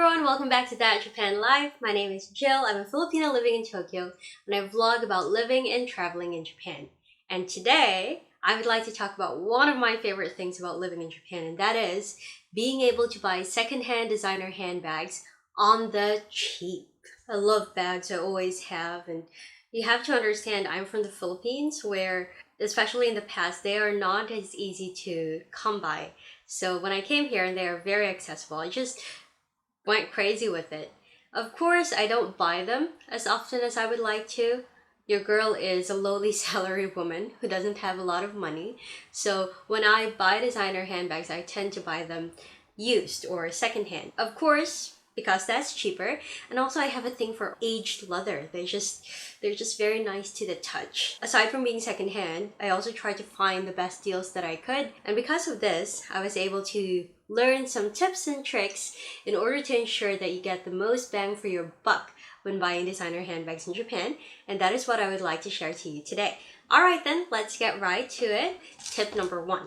everyone, welcome back to That Japan Life. My name is Jill. I'm a Filipino living in Tokyo, and I vlog about living and traveling in Japan. And today, I would like to talk about one of my favorite things about living in Japan, and that is being able to buy secondhand designer handbags on the cheap. I love bags, I always have, and you have to understand I'm from the Philippines where, especially in the past, they are not as easy to come by. So when I came here, they are very accessible. I just went crazy with it. Of course, I don't buy them as often as I would like to. Your girl is a lowly salary woman who doesn't have a lot of money. So when I buy designer handbags, I tend to buy them used or secondhand. Of course, because that's cheaper. And also I have a thing for aged leather. They're just very nice to the touch. Aside from being secondhand, I also tried to find the best deals that I could. And because of this, I was able to learn some tips and tricks in order to ensure that you get the most bang for your buck when buying designer handbags in Japan. And that is what I would like to share to you today. Alright then, let's get right to it. Tip number 1.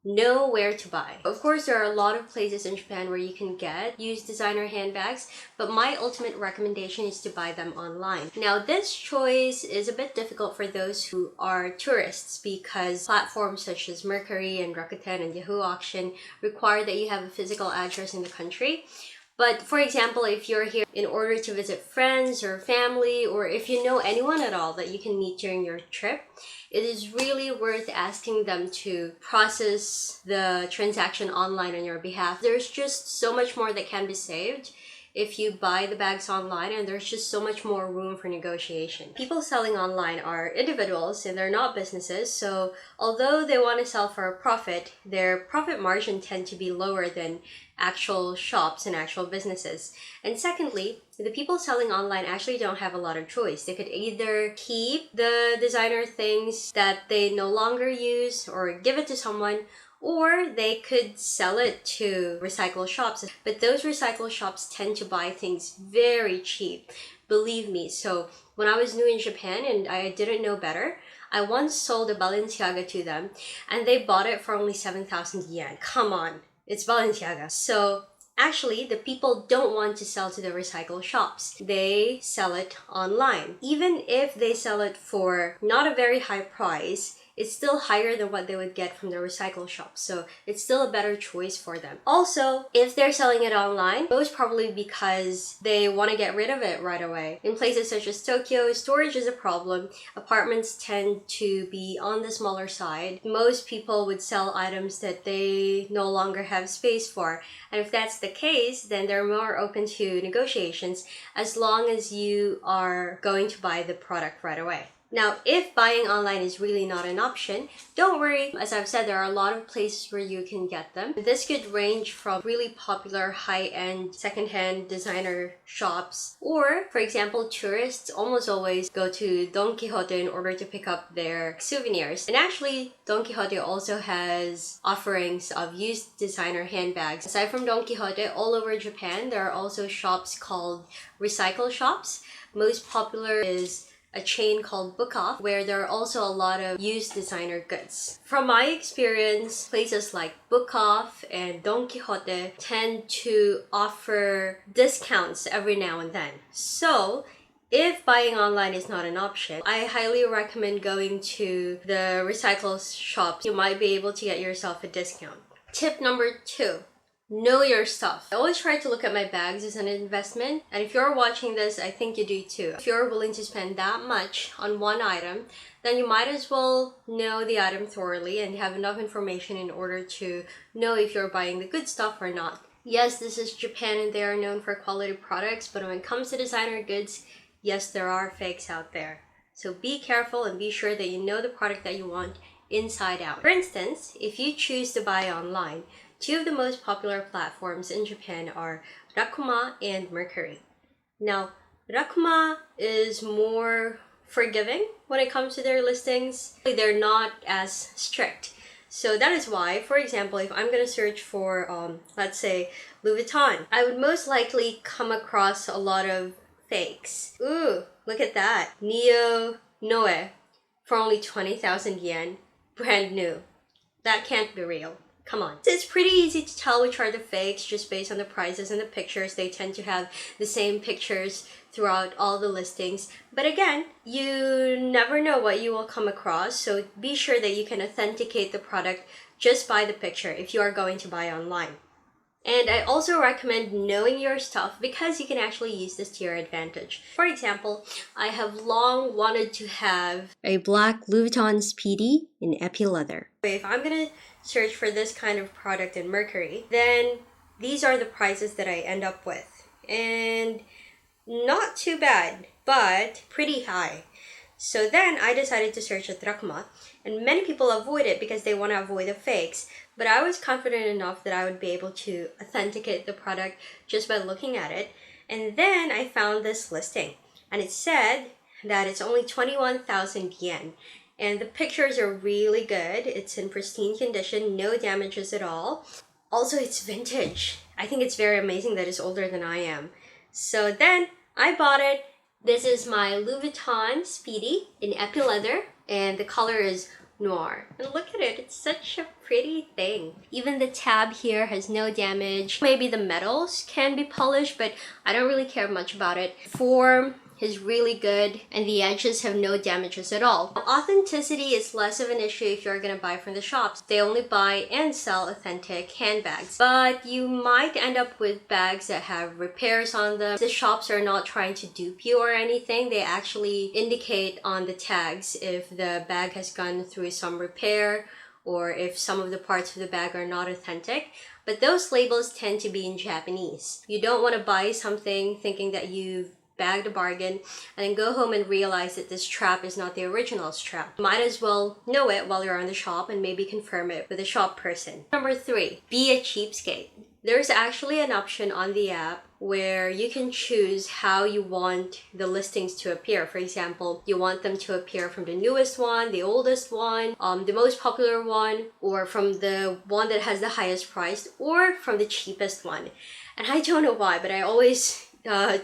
Know where to buy. Of course, there are a lot of places in Japan where you can get used designer handbags, but my ultimate recommendation is to buy them online. Now, this choice is a bit difficult for those who are tourists because platforms such as Mercury and Rakuten and Yahoo Auction require that you have a physical address in the country. But for example, if you're here in order to visit friends or family, or if you know anyone at all that you can meet during your trip, it is really worth asking them to process the transaction online on your behalf. There's just so much more that can be saved if you buy the bags online, and there's just so much more room for negotiation. People selling online are individuals and they're not businesses, so although they want to sell for a profit, their profit margin tend to be lower than actual shops and actual businesses. And secondly, the people selling online actually don't have a lot of choice. They could either keep the designer things that they no longer use or give it to someone, or they could sell it to recycle shops. But those recycle shops tend to buy things very cheap, believe me. So when I was new in Japan and I didn't know better, I once sold a Balenciaga to them and they bought it for only 7,000 yen. Come on, it's Balenciaga. So actually, the people don't want to sell to the recycle shops. They sell it online. Even if they sell it for not a very high price, it's still higher than what they would get from the recycle shop. So it's still a better choice for them. Also, if they're selling it online, most probably because they want to get rid of it right away. In places such as Tokyo, storage is a problem. Apartments tend to be on the smaller side. Most people would sell items that they no longer have space for. And if that's the case, then they're more open to negotiations as long as you are going to buy the product right away. Now, if buying online is really not an option, don't worry. As I've said, there are a lot of places where you can get them. This could range from really popular high-end secondhand designer shops, or, for example, tourists almost always go to Don Quixote in order to pick up their souvenirs. And actually, Don Quixote also has offerings of used designer handbags. Aside from Don Quixote, all over Japan, there are also shops called recycle shops. Most popular is a chain called Book Off, where there are also a lot of used designer goods. From my experience, places like Book Off and Don Quixote tend to offer discounts every now and then. So if buying online is not an option, I highly recommend going to the recycle shops. You might be able to get yourself a discount. Tip number 2. Know your stuff. I always try to look at my bags as an investment, and if you're watching this, I think you do too. If you're willing to spend that much on one item, then you might as well know the item thoroughly and have enough information in order to know if you're buying the good stuff or not. Yes, this is Japan and they are known for quality products, but when it comes to designer goods, yes, there are fakes out there. So be careful and be sure that you know the product that you want inside out. For instance, if you choose to buy online, 2 of the most popular platforms in Japan are Rakuma and Mercury. Now, Rakuma is more forgiving when it comes to their listings. They're not as strict. So that is why, for example, if I'm going to search for, let's say, Louis Vuitton, I would most likely come across a lot of fakes. Ooh, look at that. Neo Noe for only 20,000 yen, brand new. That can't be real. Come on. It's pretty easy to tell which are the fakes just based on the prices and the pictures. They tend to have the same pictures throughout all the listings. But again, you never know what you will come across, so be sure that you can authenticate the product just by the picture if you are going to buy online. And I also recommend knowing your stuff because you can actually use this to your advantage. For example, I have long wanted to have a black Louis Vuitton Speedy in epi leather. If I'm gonna search for this kind of product in Mercury, then these are the prices that I end up with. And not too bad, but pretty high. So then I decided to search at Drachma, and many people avoid it because they want to avoid the fakes. But I was confident enough that I would be able to authenticate the product just by looking at it. And then I found this listing, and it said that it's only 21,000 yen. And the pictures are really good. It's in pristine condition, no damages at all. Also, it's vintage. I think it's very amazing that it's older than I am. So then I bought it. This is my Louis Vuitton Speedy in epi leather, and the color is noir. And look at it, it's such a pretty thing. Even the tab here has no damage. Maybe the metals can be polished, but I don't really care much about it. Form is really good, and the edges have no damages at all. Authenticity is less of an issue if you're gonna buy from the shops. They only buy and sell authentic handbags. But you might end up with bags that have repairs on them. The shops are not trying to dupe you or anything. They actually indicate on the tags if the bag has gone through some repair or if some of the parts of the bag are not authentic. But those labels tend to be in Japanese. You don't want to buy something thinking that you've bagged a bargain and then go home and realize that this strap is not the original strap. Might as well know it while you're on the shop and maybe confirm it with a shop person. Number 3, be a cheapskate. There's actually an option on the app where you can choose how you want the listings to appear. For example, you want them to appear from the newest one, the oldest one, the most popular one, or from the one that has the highest price, or from the cheapest one. And I don't know why, but I always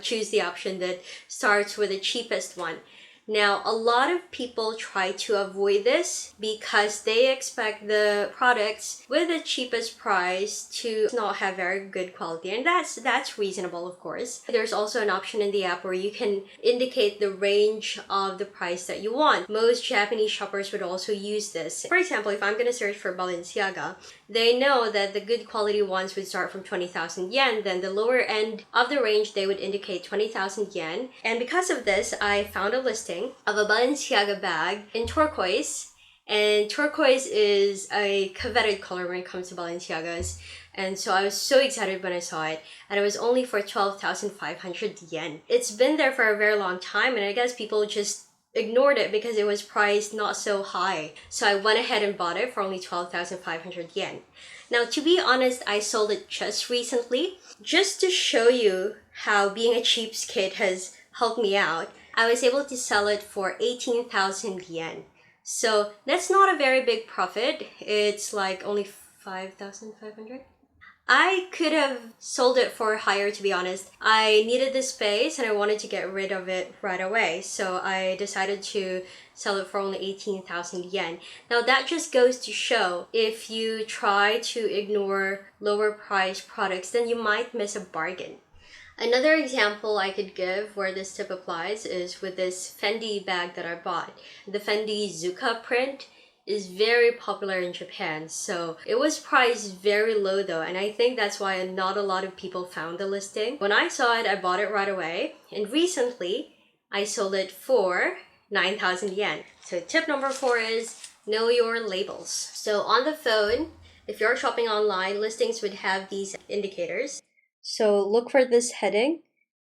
choose the option that starts with the cheapest one. Now, a lot of people try to avoid this because they expect the products with the cheapest price to not have very good quality, and that's reasonable, of course. There's also an option in the app where you can indicate the range of the price that you want. Most Japanese shoppers would also use this. For example, if I'm going to search for Balenciaga, they know that the good quality ones would start from 20,000 yen, then the lower end of the range they would indicate 20,000 yen. And because of this, I found a listing of a Balenciaga bag in turquoise, and turquoise is a coveted color when it comes to Balenciagas, and so I was so excited when I saw it, and it was only for 12,500 yen. It's been there for a very long time, and I guess people just ignored it because it was priced not so high. So I went ahead and bought it for only 12,500 yen. Now, to be honest, I sold it just recently, just to show you how being a cheapskate has helped me out. I was able to sell it for 18,000 yen. So that's not a very big profit. It's like only 5,500. I could have sold it for higher, to be honest. I needed the space and I wanted to get rid of it right away. So I decided to sell it for only 18,000 yen. Now that just goes to show if you try to ignore lower price products, then you might miss a bargain. Another example I could give where this tip applies is with this Fendi bag that I bought. The Fendi Zuka print is very popular in Japan, so it was priced very low though, and I think that's why not a lot of people found the listing. When I saw it, I bought it right away, and recently I sold it for 9,000 yen. So tip number 4 is know your labels. So on the phone, if you're shopping online, listings would have these indicators. So look for this heading,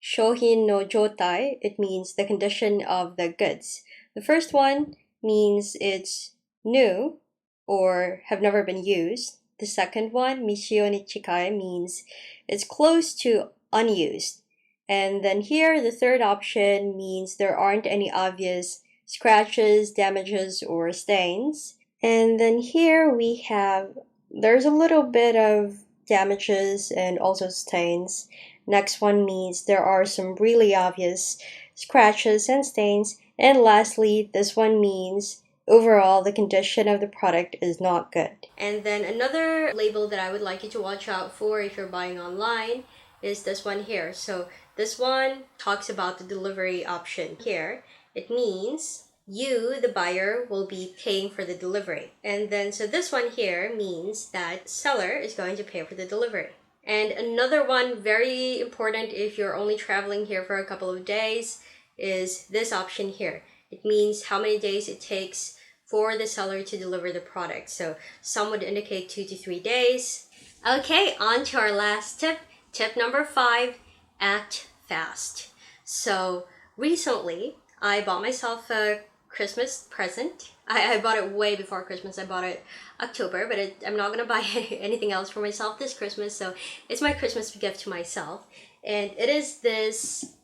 Shohin no jotai. It means the condition of the goods. The first one means it's new or have never been used. The second one, mishio ni chikai, means it's close to unused. And then here, the third option means there aren't any obvious scratches, damages, or stains. And then here we have, there's a little bit of damages and also stains. Next one means there are some really obvious scratches and stains. And lastly, this one means overall the condition of the product is not good. And then another label that I would like you to watch out for if you're buying online is this one here. So this one talks about the delivery option here. It means you, the buyer, will be paying for the delivery. And then so this one here means that seller is going to pay for the delivery. And another one very important if you're only traveling here for a couple of days is this option here. It means how many days it takes for the seller to deliver the product. So some would indicate 2 to 3 days. Okay, on to our last tip. Tip number 5, act fast. So recently, I bought myself a Christmas present. I bought it way before Christmas. I bought it October, but I'm not gonna buy anything else for myself this Christmas, so it's my Christmas gift to myself. And it is this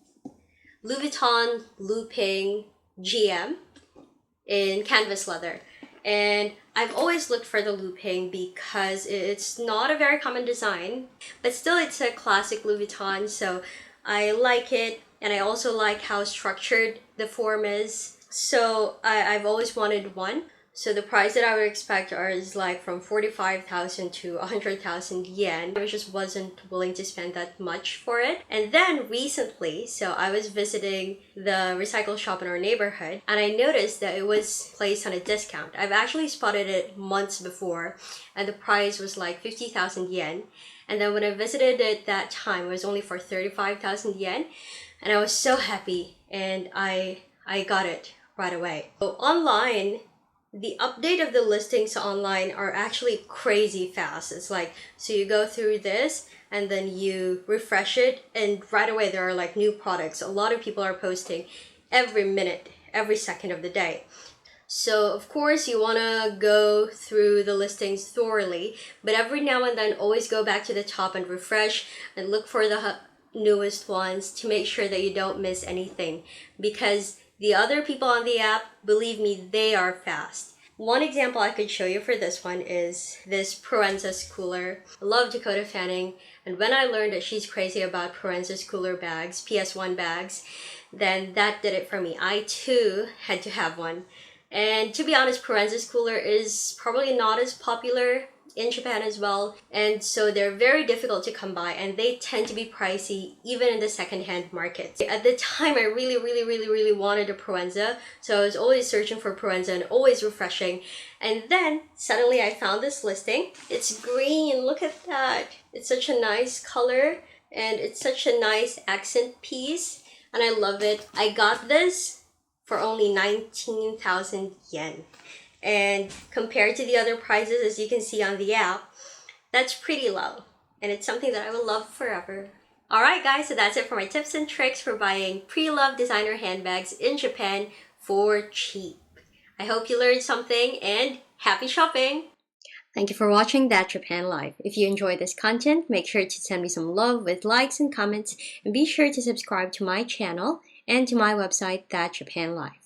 Louis Vuitton looping GM in canvas leather. And I've always looked for the looping because it's not a very common design, but still it's a classic Louis Vuitton, so I like it. And I also like how structured the form is. So I've always wanted one. So the price that I would expect is like from 45,000 to 100,000 yen. I just wasn't willing to spend that much for it. And then recently, so I was visiting the recycle shop in our neighborhood and I noticed that it was placed on a discount. I've actually spotted it months before and the price was like 50,000 yen. And then when I visited it that time, it was only for 35,000 yen. And I was so happy and I got it right away. So online, the update of the listings online are actually crazy fast. It's like, so you go through this and then you refresh it and right away there are like new products. A lot of people are posting every minute, every second of the day. So of course you want to go through the listings thoroughly, but every now and then always go back to the top and refresh and look for the newest ones to make sure that you don't miss anything, because the other people on the app, believe me, they are fast. One example I could show you for this one is this Proenza Schouler. I love Dakota Fanning, and when I learned that she's crazy about Proenza Schouler bags, PS1 bags, then that did it for me. I too had to have one. And to be honest, Proenza Schouler is probably not as popular in Japan as well, and so they're very difficult to come by and they tend to be pricey even in the secondhand market. At the time I really wanted a Proenza, so I was always searching for Proenza and always refreshing, and then suddenly I found this listing. It's green, look at that. It's such a nice color and it's such a nice accent piece and I love it. I got this for only 19,000 yen. And compared to the other prices, as you can see on the app, that's pretty low. And it's something that I will love forever. Alright guys, so that's it for my tips and tricks for buying pre-loved designer handbags in Japan for cheap. I hope you learned something and happy shopping! Thank you for watching That Japan Life. If you enjoyed this content, make sure to send me some love with likes and comments, and be sure to subscribe to my channel and to my website, That Japan Life.